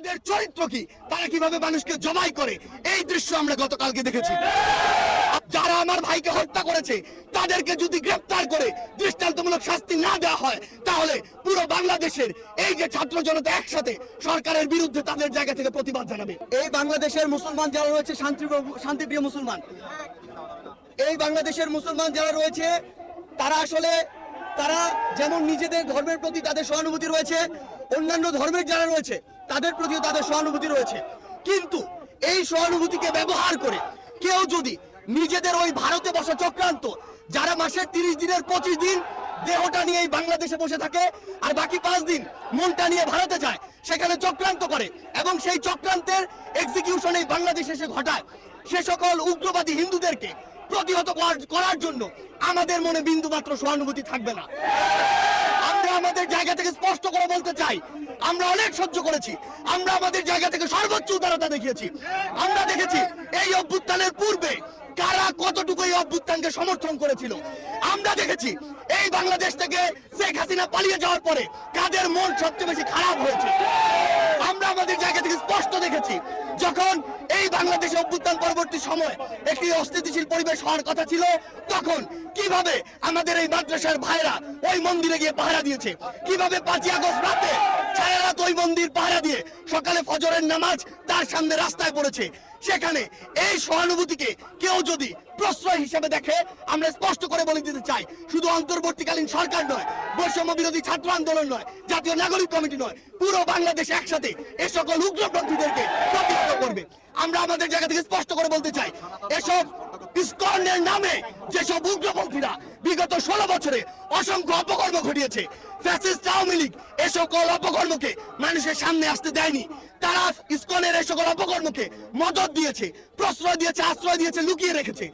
তাদের চরিত্র কি, তারা কিভাবে মানুষকে জবাই করে, এই দৃশ্য আমরা গতকালকে দেখেছি। যারা আমার ভাইকে হত্যা করেছে তাদেরকে যদি গ্রেফতার করে দৃষ্টান্তমূলক শাস্তি না দেওয়া হয়, তাহলে পুরো বাংলাদেশের এই যে ছাত্র জনতা একসাথে সরকারের বিরুদ্ধে তাদের জায়গা থেকে প্রতিবাদ জানাবে। এই বাংলাদেশের মুসলমান যারা রয়েছে, শান্তিপ্রিয় মুসলমান, এই বাংলাদেশের মুসলমান যারা রয়েছে তারা যেমন নিজেদের ধর্মের প্রতি তাদের সহানুভূতি রয়েছে, অন্যান্য ধর্মের যারা রয়েছে তাদের প্রতিও তাদের সহানুভূতি রয়েছে। কিন্তু এই সহানুভূতিকে ব্যবহার করে কেউ যদি নিজেদের ওই ভারতে বসা চক্রান্ত, যারা মাসের 30 দিনের 25 দিন দেহটা নিয়ে এই বাংলাদেশে বসে থাকে আর বাকি 5 দিন মনটা নিয়ে ভারতে যায়, সেখানে চক্রান্ত করে এবং সেই চক্রান্তের এক্সিকিউশন এই বাংলাদেশে এসে ঘটায়, সে সকল উগ্রবাদী হিন্দুদেরকে প্রতিহত করার জন্য আমাদের মনে বিন্দুমাত্র সহানুভূতি থাকবে না। আমরা আমাদের জায়গা থেকে স্পষ্ট করে বলতে চাই, আমরা অনেক সহ্য করেছি, আমরা আমাদের জায়গা থেকে সর্বোচ্চ উদারতা দেখিয়েছি। আমরা দেখেছি এই অভ্যুত্থানের পূর্বে কারা কতটুকু এই অভ্যুত্থানকে সমর্থন করেছিল। আমরা দেখেছি এই বাংলাদেশ থেকে শেখ হাসিনা পালিয়ে যাওয়ার পরে কাদের মন সবচেয়ে বেশি খারাপ হয়েছে। আমরা আমাদের জায়গা থেকে স্পষ্ট দেখেছি, যখন এই বাংলাদেশে অভ্যুত্থান পরবর্তী সময় একটি অস্থিতিশীল পরিবেশ হওয়ার কথা ছিল, তখন কিভাবে আমাদের এই মাদ্রাসার ভাইরা ওই মন্দিরে গিয়ে পাহারা দিয়েছে, কিভাবে 5ই আগস্ট রাতে ছায়ারাত ওই মন্দির পাহারা দিয়ে সকালে ফজরের নামাজ তার সামনে রাস্তায় পড়েছে। সেখানে এই সহানুভূতিকে কেউ যদি প্রশ্রয় হিসেবে দেখে, আমরা স্পষ্ট করে বলে দিতে চাই, শুধু অন্তর্বর্তীকালীন সরকার নয়, বৈষম্য বিরোধী ছাত্র আন্দোলন নয়, জাতীয় নাগরিক কমিটি নয়, পুরো বাংলাদেশ একসাথে এ সকল উগ্রপন্থীদেরকে প্রতিহত করবে। আমরা আমাদের জায়গা থেকে স্পষ্ট করে বলতে চাই, এসব ইসকনের নামে যেসব উগ্রপন্থীরা বিগত 16 বছরে অসংখ্য অপকর্ম ঘটিয়েছে, ফ্যাসিস্ট আওয়ামী লীগ এ সকল অপকর্মকে মানুষের সামনে আসতে দেয়নি। তারা ইসকনের এই সকল অপকর্মকে মদত দিয়েছে, প্রশ্রয় দিয়েছে, আশ্রয় দিয়েছে, লুকিয়ে রেখেছে।